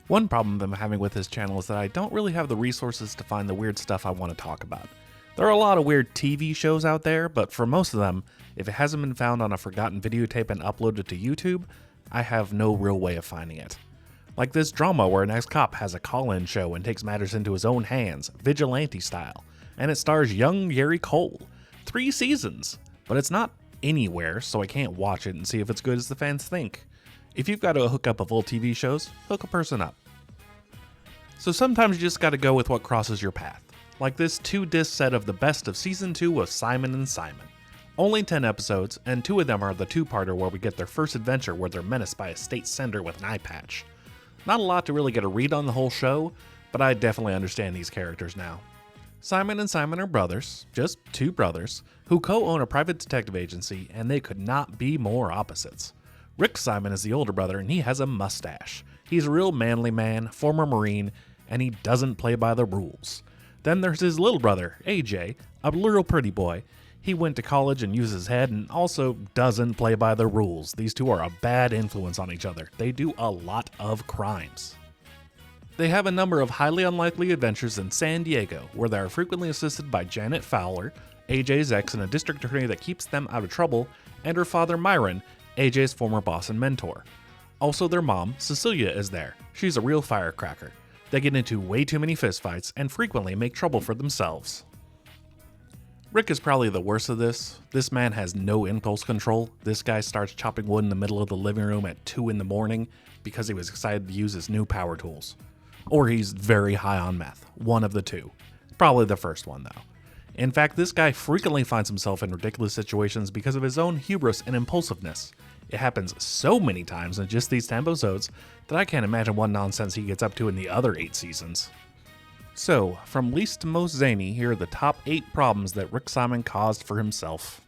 One problem I'm having with this channel is that I don't really have the resources to find the weird stuff I want to talk about. There are a lot of weird TV shows out there, but for most of them, if it hasn't been found on a forgotten videotape and uploaded to YouTube, I have no real way of finding it. Like this drama where an ex-cop has a call-in show and takes matters into his own hands, vigilante style, and it stars young Yeri Cole. 3 seasons, but it's not anywhere, so I can't watch it and see if it's good as the fans think. If you've got a hookup of old TV shows, hook a person up. So sometimes you just gotta go with what crosses your path. Like this 2-disc set of the best of Season 2 of Simon and Simon. Only 10 episodes, and 2 of them are the 2-parter where we get their first adventure where they're menaced by a state senator with an eye patch. Not a lot to really get a read on the whole show, but I definitely understand these characters now. Simon and Simon are brothers, just 2 brothers, who co-own a private detective agency, and they could not be more opposites. Rick Simon is the older brother, and he has a mustache. He's a real manly man, former Marine, and he doesn't play by the rules. Then there's his little brother, AJ, a real pretty boy. He went to college and used his head and also doesn't play by the rules. These two are a bad influence on each other. They do a lot of crimes. They have a number of highly unlikely adventures in San Diego, where they are frequently assisted by Janet Fowler, AJ's ex and a district attorney that keeps them out of trouble, and her father Myron, AJ's former boss and mentor. Also their mom, Cecilia, is there. She's a real firecracker. They get into way too many fistfights and frequently make trouble for themselves. Rick is probably the worst of this. This man has no impulse control. This guy starts chopping wood in the middle of the living room at 2 in the morning because he was excited to use his new power tools. Or he's very high on meth. One of the two. Probably the first one though. In fact, this guy frequently finds himself in ridiculous situations because of his own hubris and impulsiveness. It happens so many times in just these 10 episodes that I can't imagine what nonsense he gets up to in the other 8 seasons. So, from least to most zany, here are the top 8 problems that Rick Simon caused for himself.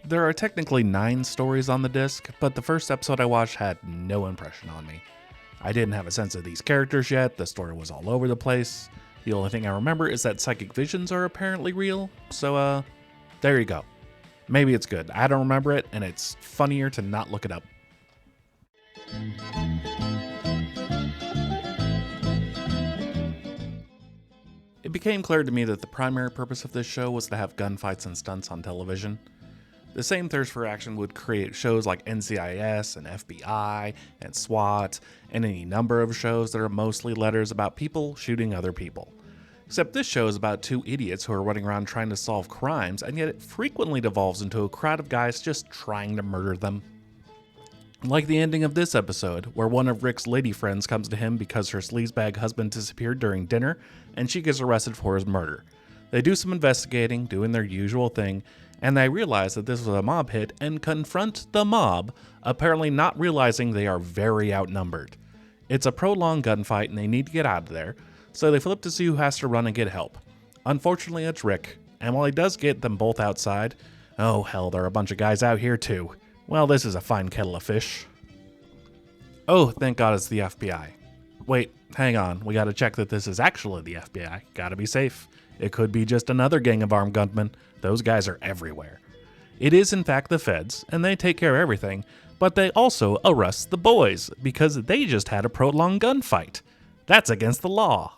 There are technically 9 stories on the disc, but the first episode I watched had no impression on me. I didn't have a sense of these characters yet, the story was all over the place. The only thing I remember is that psychic visions are apparently real, so there you go. Maybe it's good. I don't remember it, and it's funnier to not look it up. It became clear to me that the primary purpose of this show was to have gunfights and stunts on television. The same thirst for action would create shows like NCIS and FBI and SWAT and any number of shows that are mostly letters about people shooting other people. Except this show is about 2 idiots who are running around trying to solve crimes, and yet it frequently devolves into a crowd of guys just trying to murder them. Like the ending of this episode, where one of Rick's lady friends comes to him because her sleazebag husband disappeared during dinner, and she gets arrested for his murder. They do some investigating, doing their usual thing, and they realize that this was a mob hit and confront the mob, apparently not realizing they are very outnumbered. It's a prolonged gunfight and they need to get out of there, so they flip to see who has to run and get help. Unfortunately, it's Rick, and while he does get them both outside, oh hell, there are a bunch of guys out here too. Well, this is a fine kettle of fish. Oh, thank God it's the FBI. Wait, hang on, we gotta check that this is actually the FBI. Gotta be safe. It could be just another gang of armed gunmen. Those guys are everywhere. It is in fact the feds, and they take care of everything, but they also arrest the boys, because they just had a prolonged gunfight. That's against the law.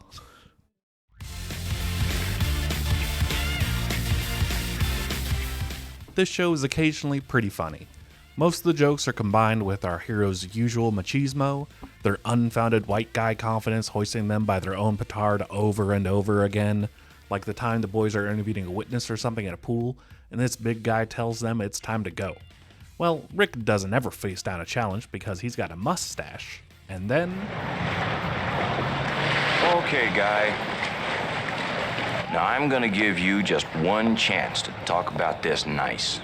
This show is occasionally pretty funny. Most of the jokes are combined with our heroes' usual machismo, their unfounded white guy confidence hoisting them by their own petard over and over again, like the time the boys are interviewing a witness or something at a pool, and this big guy tells them it's time to go. Well, Rick doesn't ever face down a challenge because he's got a mustache. And then... Okay, guy. Now I'm gonna give you just one chance to talk about this nice.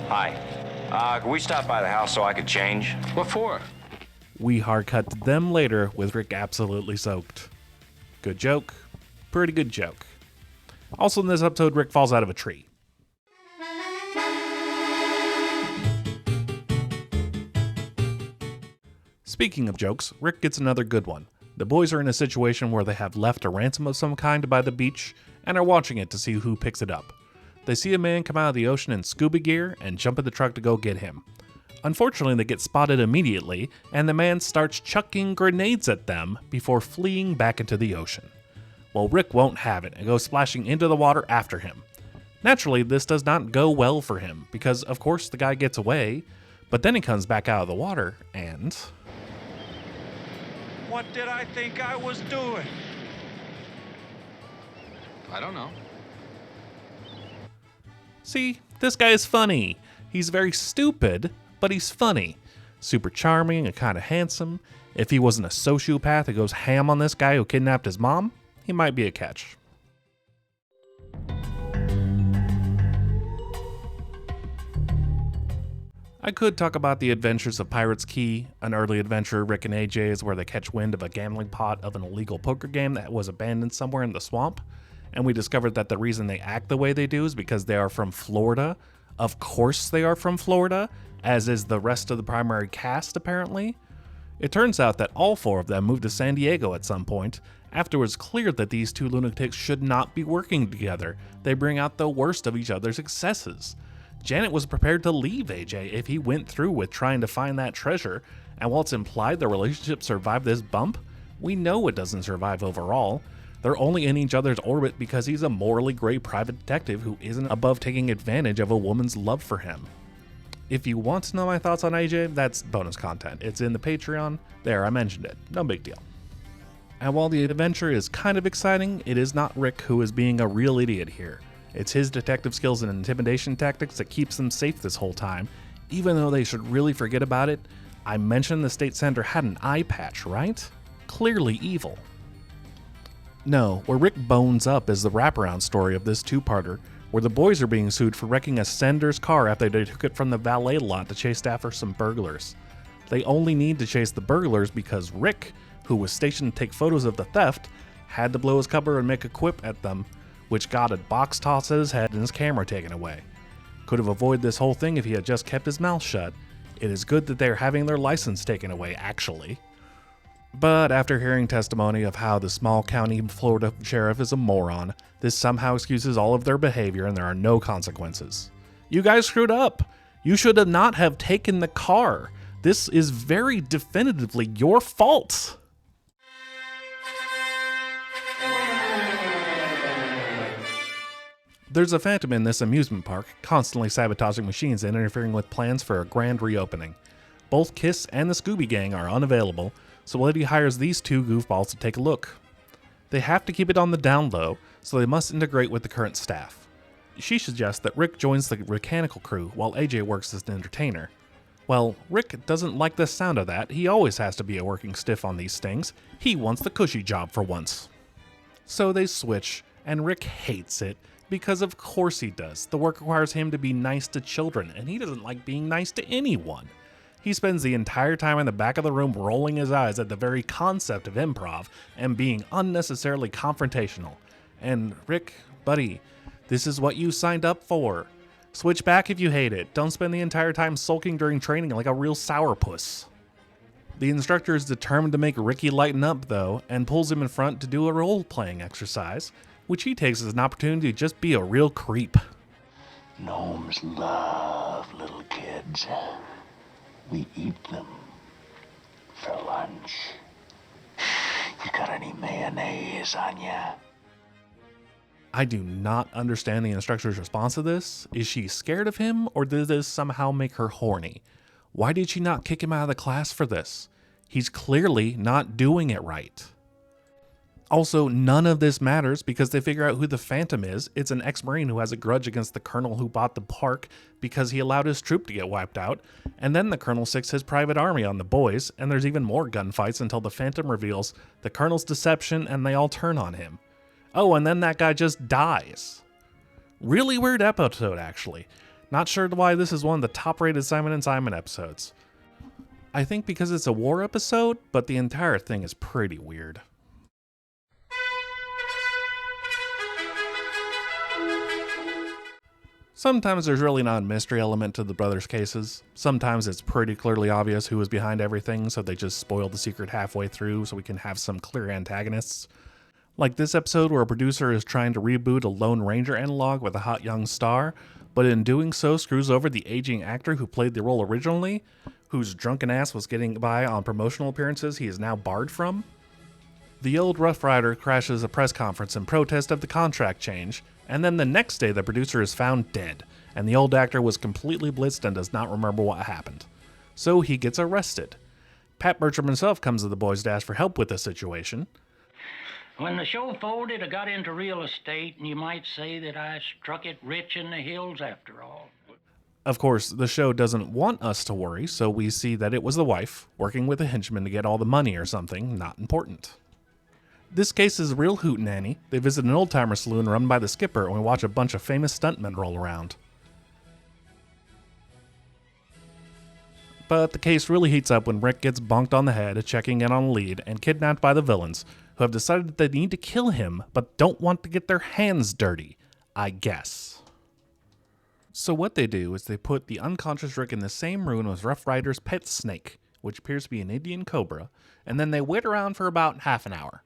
Hi. Can we stop by the house so I could change? What for? We hard cut to them later with Rick absolutely soaked. Good joke. Pretty good joke. Also in this episode, Rick falls out of a tree. Speaking of jokes, Rick gets another good one. The boys are in a situation where they have left a ransom of some kind by the beach and are watching it to see who picks it up. They see a man come out of the ocean in scuba gear and jump in the truck to go get him. Unfortunately, they get spotted immediately, and the man starts chucking grenades at them before fleeing back into the ocean. Well, Rick won't have it and goes splashing into the water after him. Naturally, this does not go well for him, because of course the guy gets away, but then he comes back out of the water and... What did I think I was doing? I don't know. See, this guy is funny. He's very stupid, but he's funny. Super charming and kind of handsome. If he wasn't a sociopath who goes ham on this guy who kidnapped his mom, he might be a catch. I could talk about the adventures of Pirate's Key, an early adventure Rick and AJ's where they catch wind of a gambling pot of an illegal poker game that was abandoned somewhere in the swamp, and we discovered that the reason they act the way they do is because they are from Florida. Of course they are from Florida, as is the rest of the primary cast apparently. It turns out that all four of them moved to San Diego at some point, after it was clear that these two lunatics should not be working together. They bring out the worst of each other's excesses. Janet was prepared to leave AJ if he went through with trying to find that treasure, and while it's implied their relationship survived this bump, we know it doesn't survive overall. They're only in each other's orbit because he's a morally gray private detective who isn't above taking advantage of a woman's love for him. If you want to know my thoughts on AJ, that's bonus content. It's in the Patreon. There, I mentioned it. No big deal. And while the adventure is kind of exciting, it is not Rick who is being a real idiot here. It's his detective skills and intimidation tactics that keeps them safe this whole time, even though they should really forget about it. I mentioned the state senator had an eye patch, right? Clearly evil. No, where Rick bones up is the wraparound story of this two-parter, where the boys are being sued for wrecking a senator's car after they took it from the valet lot to chase after some burglars. They only need to chase the burglars because Rick, who was stationed to take photos of the theft, had to blow his cover and make a quip at them, which got a box toss at his head and his camera taken away. Could have avoided this whole thing if he had just kept his mouth shut. It is good that they are having their license taken away, actually. But after hearing testimony of how the small county Florida sheriff is a moron, this somehow excuses all of their behavior and there are no consequences. You guys screwed up. You should have not have taken the car. This is very definitively your fault. There's a phantom in this amusement park, constantly sabotaging machines and interfering with plans for a grand reopening. Both Kiss and the Scooby Gang are unavailable, so Letty hires these two goofballs to take a look. They have to keep it on the down low, so they must integrate with the current staff. She suggests that Rick joins the mechanical crew while AJ works as an entertainer. Well, Rick doesn't like the sound of that. He always has to be a working stiff on these things. He wants the cushy job for once. So they switch, and Rick hates it, because of course he does. The work requires him to be nice to children, and he doesn't like being nice to anyone. He spends the entire time in the back of the room rolling his eyes at the very concept of improv and being unnecessarily confrontational. And Rick, buddy, this is what you signed up for. Switch back if you hate it. Don't spend the entire time sulking during training like a real sourpuss. The instructor is determined to make Ricky lighten up, though, and pulls him in front to do a role-playing exercise, which he takes as an opportunity to just be a real creep. Gnomes love little kids. We eat them for lunch. You got any mayonnaise on ya? I do not understand the instructor's response to this. Is she scared of him, or did this somehow make her horny? Why did she not kick him out of the class for this? He's clearly not doing it right. Also, none of this matters because they figure out who the Phantom is. It's an ex-Marine who has a grudge against the Colonel who bought the park because he allowed his troop to get wiped out, and then the Colonel sicks his private army on the boys, and there's even more gunfights until the Phantom reveals the Colonel's deception and they all turn on him. Oh, and then that guy just dies. Really weird episode, actually. Not sure why this is one of the top-rated Simon & Simon episodes. I think because it's a war episode, but the entire thing is pretty weird. Sometimes there's really not a mystery element to the brothers' cases. Sometimes it's pretty clearly obvious who was behind everything, so they just spoil the secret halfway through so we can have some clear antagonists. Like this episode where a producer is trying to reboot a Lone Ranger analog with a hot young star, but in doing so screws over the aging actor who played the role originally, whose drunken ass was getting by on promotional appearances he is now barred from. The old Rough Rider crashes a press conference in protest of the contract change, and then the next day the producer is found dead, and the old actor was completely blitzed and does not remember what happened. So he gets arrested. Pat Bertram himself comes to the boys to ask for help with the situation. When the show folded, I got into real estate, and you might say that I struck it rich in the hills after all. Of course, the show doesn't want us to worry, so we see that it was the wife, working with a henchman to get all the money or something not important. This case is a real hootenanny. They visit an old-timer saloon run by the skipper, and we watch a bunch of famous stuntmen roll around. But the case really heats up when Rick gets bonked on the head, checking in on a lead, and kidnapped by the villains, who have decided that they need to kill him, but don't want to get their hands dirty, I guess. So what they do is they put the unconscious Rick in the same room as Rough Rider's pet snake, which appears to be an Indian cobra, and then they wait around for about half an hour.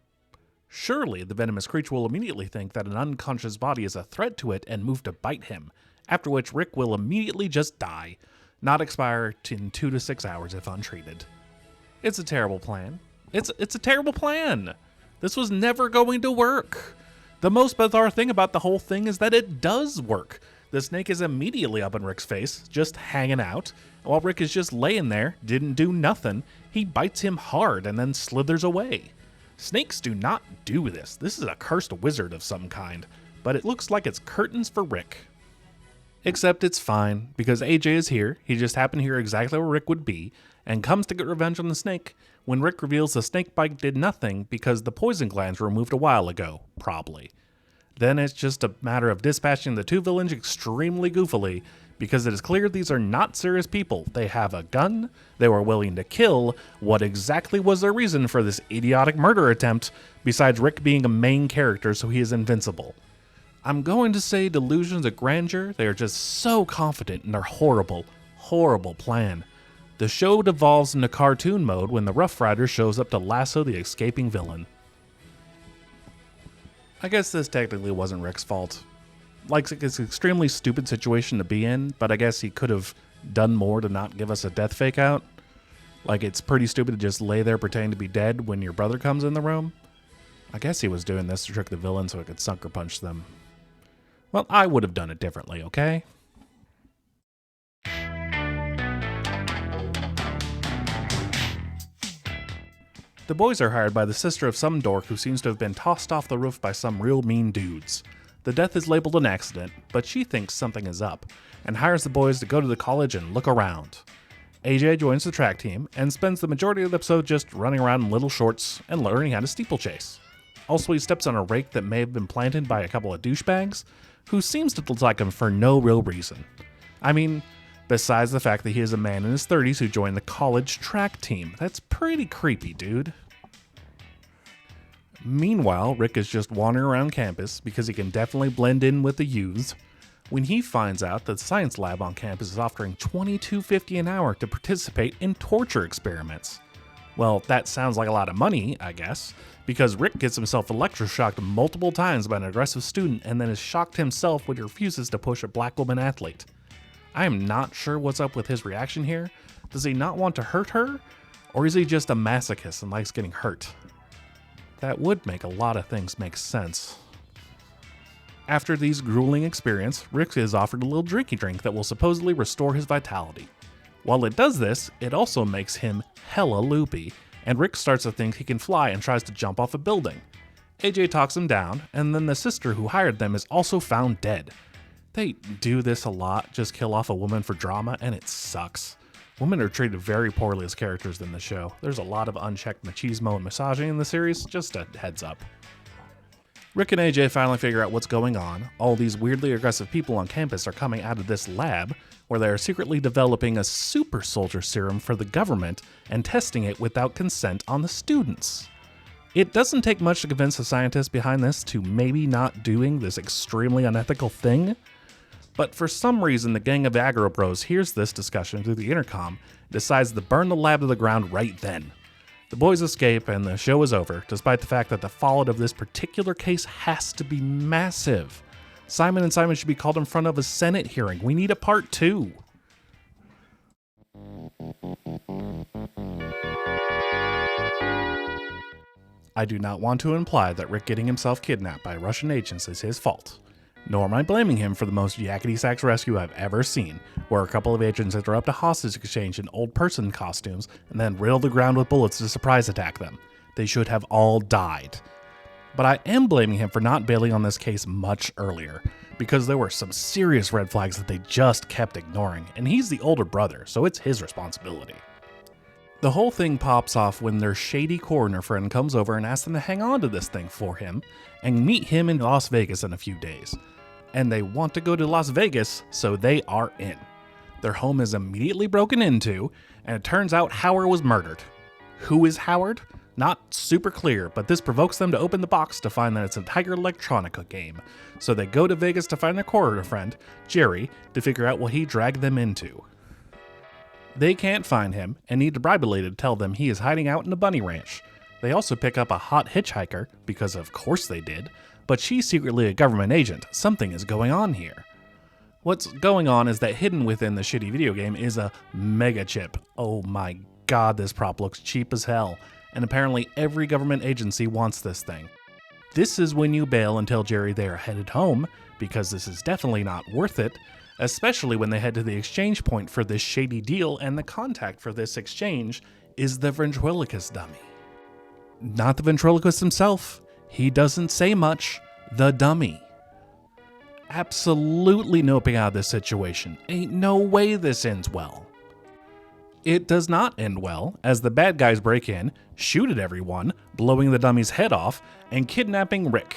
Surely the venomous creature will immediately think that an unconscious body is a threat to it and move to bite him, after which Rick will immediately just die, not expire in 2 to 6 hours if untreated. It's a terrible plan. It's a terrible plan! This was never going to work. The most bizarre thing about the whole thing is that it does work. The snake is immediately up in Rick's face, just hanging out. While Rick is just laying there, didn't do nothing, he bites him hard and then slithers away. Snakes do not do this. This is a cursed wizard of some kind, but it looks like it's curtains for Rick. Except it's fine, because AJ is here. He just happened to hear exactly where Rick would be, and comes to get revenge on the snake, when Rick reveals the snake bite did nothing because the poison glands were removed a while ago, probably. Then it's just a matter of dispatching the two villains extremely goofily, because it is clear these are not serious people. They have a gun, they were willing to kill. What exactly was their reason for this idiotic murder attempt, besides Rick being a main character so he is invincible? I'm going to say delusions of grandeur. They are just so confident in their horrible, horrible plan. The show devolves into cartoon mode when the Rough Rider shows up to lasso the escaping villain. I guess this technically wasn't Rick's fault. Like, it's an extremely stupid situation to be in, but I guess he could have done more to not give us a death fake out. Like, it's pretty stupid to just lay there pretending to be dead when your brother comes in the room. I guess he was doing this to trick the villain so he could sucker punch them. Well, I would have done it differently, okay? The boys are hired by the sister of some dork who seems to have been tossed off the roof by some real mean dudes. The death is labeled an accident, but she thinks something is up, and hires the boys to go to the college and look around. AJ joins the track team, and spends the majority of the episode just running around in little shorts and learning how to steeplechase. Also, he steps on a rake that may have been planted by a couple of douchebags, who seems to like him for no real reason. I mean, besides the fact that he is a man in his 30s who joined the college track team. That's pretty creepy, dude. Meanwhile, Rick is just wandering around campus because he can definitely blend in with the youths, when he finds out that the science lab on campus is offering $22.50 an hour to participate in torture experiments. Well, that sounds like a lot of money, I guess, because Rick gets himself electroshocked multiple times by an aggressive student and then is shocked himself when he refuses to push a black woman athlete. I am not sure what's up with his reaction here. Does he not want to hurt her? Or is he just a masochist and likes getting hurt? That would make a lot of things make sense. After these grueling experiences, Rick is offered a little drinky drink that will supposedly restore his vitality. While it does this, it also makes him hella loopy, and Rick starts to think he can fly and tries to jump off a building. AJ talks him down, and then the sister who hired them is also found dead. They do this a lot, just kill off a woman for drama, and it sucks. Women are treated very poorly as characters in the show. There's a lot of unchecked machismo and misogyny in the series, just a heads up. Rick and AJ finally figure out what's going on. All these weirdly aggressive people on campus are coming out of this lab, where they are secretly developing a super soldier serum for the government and testing it without consent on the students. It doesn't take much to convince the scientists behind this to maybe not doing this extremely unethical thing, but for some reason the gang of aggro bros hears this discussion through the intercom and decides to burn the lab to the ground right then. The boys escape and the show is over, despite the fact that the fallout of this particular case has to be massive. Simon and Simon should be called in front of a Senate hearing. We need a part 2. I do not want to imply that Rick getting himself kidnapped by Russian agents is his fault. Nor am I blaming him for the most yakety-sax rescue I've ever seen, where a couple of agents interrupt a hostage exchange in old person costumes and then riddle the ground with bullets to surprise attack them. They should have all died. But I am blaming him for not bailing on this case much earlier, because there were some serious red flags that they just kept ignoring, and he's the older brother, so it's his responsibility. The whole thing pops off when their shady coroner friend comes over and asks them to hang on to this thing for him and meet him in Las Vegas in a few days. And they want to go to Las Vegas, so they are in. Their home is immediately broken into, and it turns out Howard was murdered. Who is Howard? Not super clear, but this provokes them to open the box to find that it's a Tiger Electronica game. So they go to Vegas to find their coroner friend, Jerry, to figure out what he dragged them into. They can't find him and need to bribe a lady to tell them he is hiding out in a bunny ranch. They also pick up a hot hitchhiker, because of course they did, but she's secretly a government agent. Something is going on here. What's going on is that hidden within the shitty video game is a mega chip. Oh my god, this prop looks cheap as hell, and apparently every government agency wants this thing. This is when you bail and tell Jerry they are headed home, because this is definitely not worth it, especially when they head to the exchange point for this shady deal, and the contact for this exchange is the ventriloquist dummy. Not the ventriloquist himself. He doesn't say much. The dummy. Absolutely noping out of this situation. Ain't no way this ends well. It does not end well, as the bad guys break in, shoot at everyone, blowing the dummy's head off, and kidnapping Rick.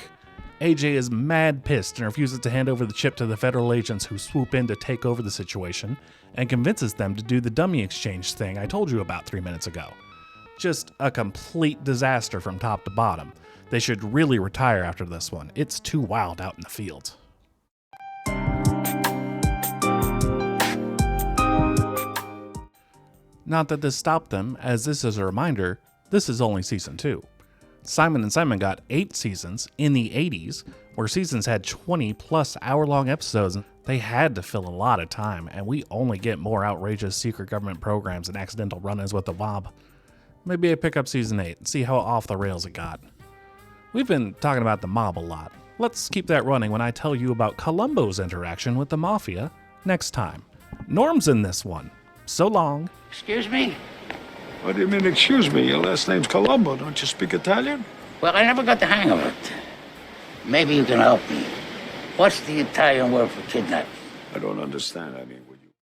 AJ is mad pissed and refuses to hand over the chip to the federal agents who swoop in to take over the situation, and convinces them to do the dummy exchange thing I told you about 3 minutes ago. Just a complete disaster from top to bottom. They should really retire after this one. It's too wild out in the field. Not that this stopped them, as this is a reminder, this is only season 2. Simon and Simon got 8 seasons in the 80s, where seasons had 20 plus hour-long episodes. They had to fill a lot of time, and we only get more outrageous secret government programs and accidental run-ins with the mob. Maybe I pick up season 8 and see how off the rails it got. We've been talking about the mob a lot. Let's keep that running when I tell you about Columbo's interaction with the mafia next time. Norm's in this one. So long. Excuse me? What do you mean, excuse me? Your last name's Colombo. Don't you speak Italian? Well, I never got the hang of it. Maybe you can help me. What's the Italian word for kidnapping? I don't understand. I mean, would you...